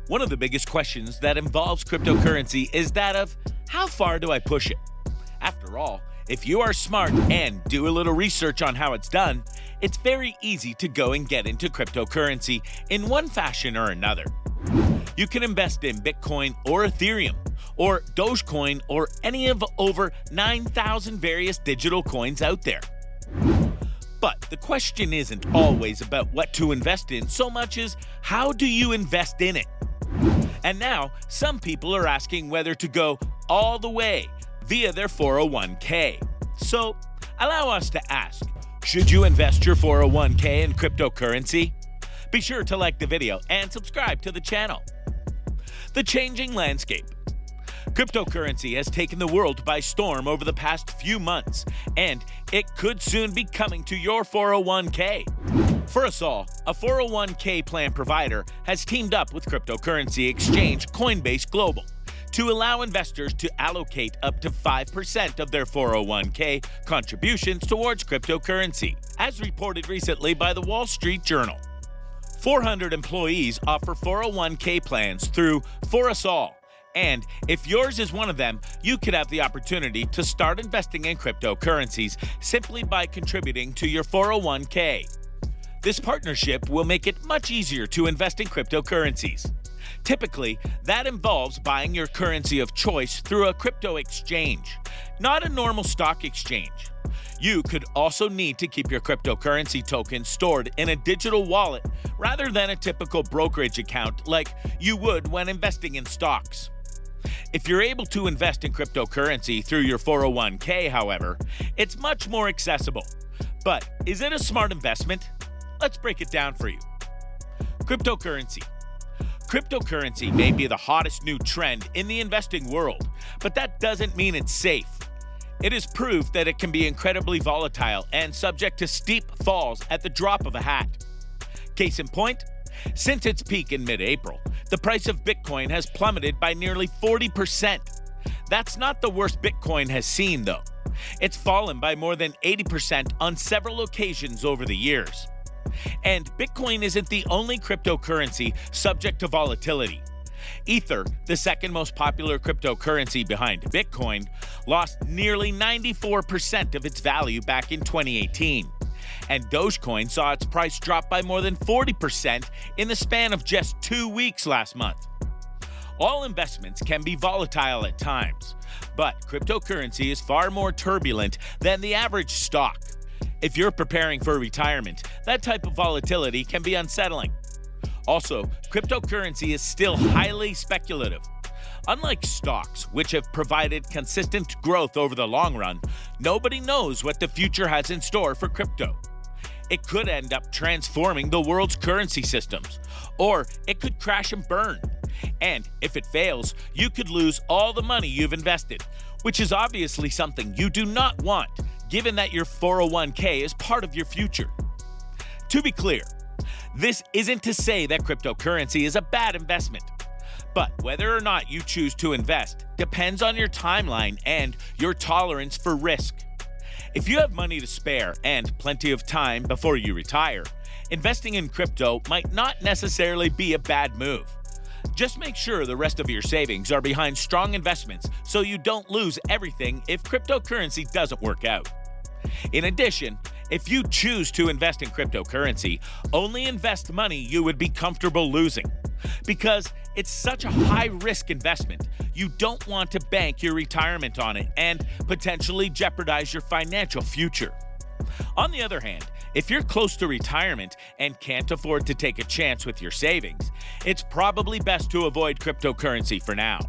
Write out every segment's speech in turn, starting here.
One of the biggest questions that involves cryptocurrency is that of how far do I push it? After all, if you are smart and do a little research on how it's done, it's very easy to go and get into cryptocurrency in one fashion or another. You can invest in Bitcoin or Ethereum, or Dogecoin, or any of over 9,000 various digital coins out there. But the question isn't always about what to invest in so much as how do you invest in it? And now, some people are asking whether to go all the way via their 401k. So, allow us to ask, should you invest your 401k in cryptocurrency? Be sure to like the video and subscribe to the channel. The changing landscape. Cryptocurrency has taken the world by storm over the past few months, and it could soon be coming to your 401k. For us all, a 401k plan provider has teamed up with cryptocurrency exchange Coinbase Global to allow investors to allocate up to 5% of their 401k contributions towards cryptocurrency, as reported recently by the Wall Street Journal. 400 employees offer 401k plans through For Us All, and if yours is one of them, you could have the opportunity to start investing in cryptocurrencies simply by contributing to your 401k. This partnership will make it much easier to invest in cryptocurrencies. Typically, that involves buying your currency of choice through a crypto exchange, not a normal stock exchange. You could also need to keep your cryptocurrency token stored in a digital wallet rather than a typical brokerage account like you would when investing in stocks. If you're able to invest in cryptocurrency through your 401k, however, it's much more accessible. But is it a smart investment? Let's break it down for you. Cryptocurrency. Cryptocurrency may be the hottest new trend in the investing world, but that doesn't mean it's safe. It is proof that it can be incredibly volatile and subject to steep falls at the drop of a hat. Case in point, since its peak in mid-April, the price of Bitcoin has plummeted by nearly 40%. That's not the worst Bitcoin has seen, though. It's fallen by more than 80% on several occasions over the years. And Bitcoin isn't the only cryptocurrency subject to volatility. Ether, the second most popular cryptocurrency behind Bitcoin, lost nearly 94% of its value back in 2018. And Dogecoin saw its price drop by more than 40% in the span of just 2 weeks last month. All investments can be volatile at times, but cryptocurrency is far more turbulent than the average stock. If you're preparing for retirement, that type of volatility can be unsettling. Also, cryptocurrency is still highly speculative. Unlike stocks, which have provided consistent growth over the long run, nobody knows what the future has in store for crypto. It could end up transforming the world's currency systems, or it could crash and burn. And if it fails, you could lose all the money you've invested, which is obviously something you do not want, given that your 401k is part of your future. To be clear, this isn't to say that cryptocurrency is a bad investment, but whether or not you choose to invest depends on your timeline and your tolerance for risk. If you have money to spare and plenty of time before you retire, investing in crypto might not necessarily be a bad move. Just make sure the rest of your savings are behind strong investments so you don't lose everything if cryptocurrency doesn't work out. In addition, if you choose to invest in cryptocurrency, only invest money you would be comfortable losing. Because it's such a high-risk investment, you don't want to bank your retirement on it and potentially jeopardize your financial future. On the other hand, if you're close to retirement and can't afford to take a chance with your savings, it's probably best to avoid cryptocurrency for now.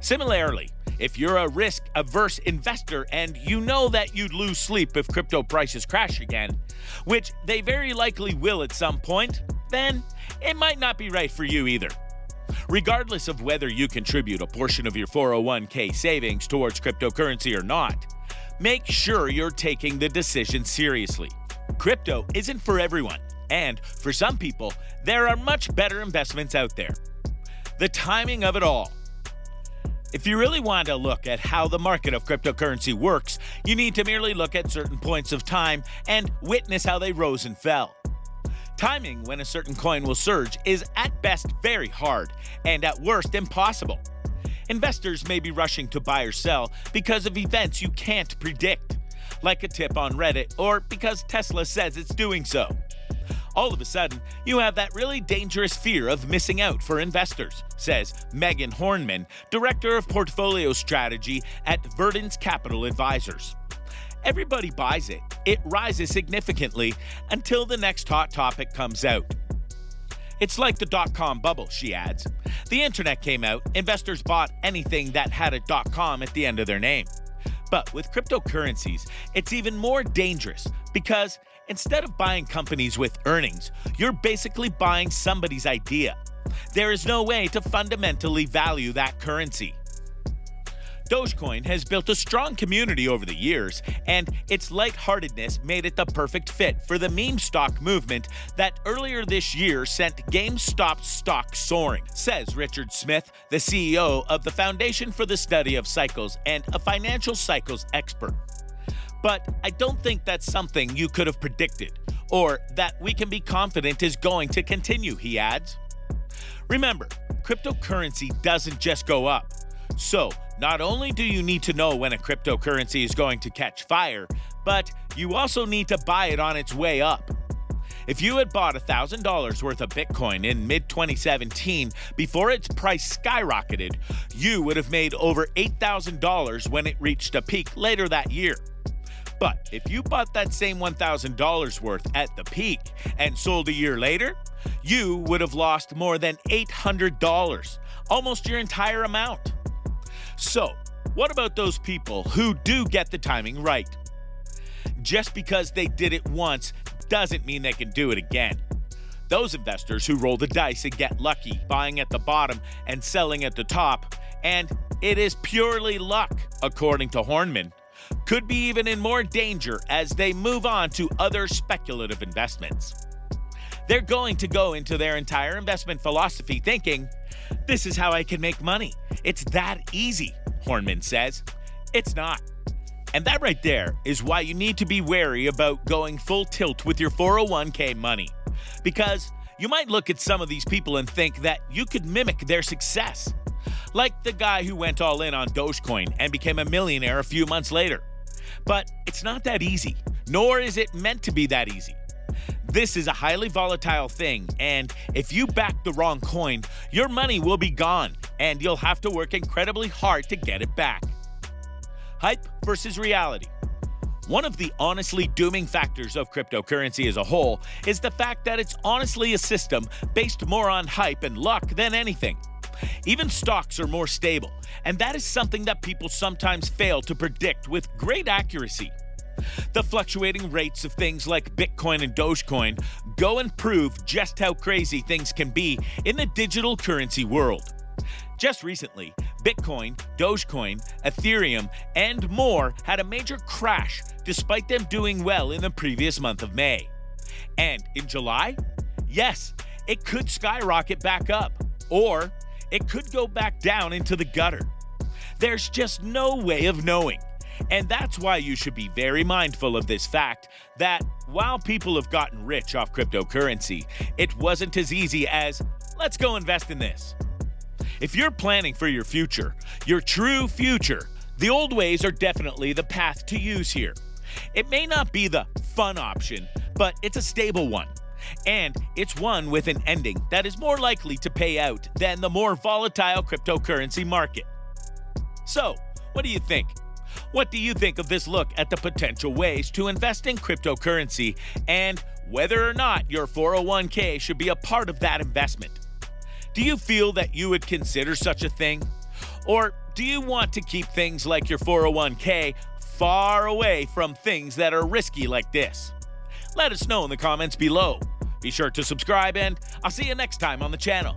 Similarly, if you're a risk-averse investor and you know that you'd lose sleep if crypto prices crash again, which they very likely will at some point, then it might not be right for you either. Regardless of whether you contribute a portion of your 401k savings towards cryptocurrency or not, make sure you're taking the decision seriously. Crypto isn't for everyone, and for some people, there are much better investments out there. The timing of it all. If you really want to look at how the market of cryptocurrency works, you need to merely look at certain points of time and witness how they rose and fell. Timing when a certain coin will surge is at best very hard and at worst impossible. Investors may be rushing to buy or sell because of events you can't predict, like a tip on Reddit or because Tesla says it's doing so. All of a sudden, you have that really dangerous fear of missing out for investors, says Megan Hornman, Director of Portfolio Strategy at Verdance Capital Advisors. Everybody buys it. It rises significantly until the next hot topic comes out. It's like the dot-com bubble, she adds. The internet came out, investors bought anything that had a .com at the end of their name. But with cryptocurrencies, it's even more dangerous because instead of buying companies with earnings, you're basically buying somebody's idea. There is no way to fundamentally value that currency. Dogecoin has built a strong community over the years, and its lightheartedness made it the perfect fit for the meme stock movement that earlier this year sent GameStop stock soaring, says Richard Smith, the CEO of the Foundation for the Study of Cycles and a financial cycles expert. But I don't think that's something you could have predicted, or that we can be confident is going to continue, he adds. Remember, cryptocurrency doesn't just go up. So, not only do you need to know when a cryptocurrency is going to catch fire, but you also need to buy it on its way up. If you had bought $1,000 worth of Bitcoin in mid-2017 before its price skyrocketed, you would have made over $8,000 when it reached a peak later that year. But if you bought that same $1,000 worth at the peak and sold a year later, you would have lost more than $800, almost your entire amount. So, what about those people who do get the timing right? Just because they did it once doesn't mean they can do it again. Those investors who roll the dice and get lucky, buying at the bottom and selling at the top, and it is purely luck, according to Hornman, could be even in more danger as they move on to other speculative investments. They're going to go into their entire investment philosophy thinking, this is how I can make money. It's that easy, Hornman says. It's not. And that right there is why you need to be wary about going full tilt with your 401k money. Because you might look at some of these people and think that you could mimic their success. Like the guy who went all in on Dogecoin and became a millionaire a few months later. But it's not that easy, nor is it meant to be that easy. This is a highly volatile thing, and if you back the wrong coin, your money will be gone, and you'll have to work incredibly hard to get it back. Hype versus reality. One of the honestly dooming factors of cryptocurrency as a whole is the fact that it's honestly a system based more on hype and luck than anything. Even stocks are more stable, and that is something that people sometimes fail to predict with great accuracy. The fluctuating rates of things like Bitcoin and Dogecoin go and prove just how crazy things can be in the digital currency world. Just recently, Bitcoin, Dogecoin, Ethereum, and more had a major crash despite them doing well in the previous month of May. And in July? Yes, it could skyrocket back up, or it could go back down into the gutter. There's just no way of knowing. And that's why you should be very mindful of this fact that while people have gotten rich off cryptocurrency, it wasn't as easy as, let's go invest in this. If you're planning for your future, your true future, the old ways are definitely the path to use here. It may not be the fun option, but it's a stable one. And it's one with an ending that is more likely to pay out than the more volatile cryptocurrency market. So, what do you think? What do you think of this look at the potential ways to invest in cryptocurrency and whether or not your 401k should be a part of that investment? Do you feel that you would consider such a thing? Or do you want to keep things like your 401k far away from things that are risky like this? Let us know in the comments below. Be sure to subscribe, and I'll see you next time on the channel.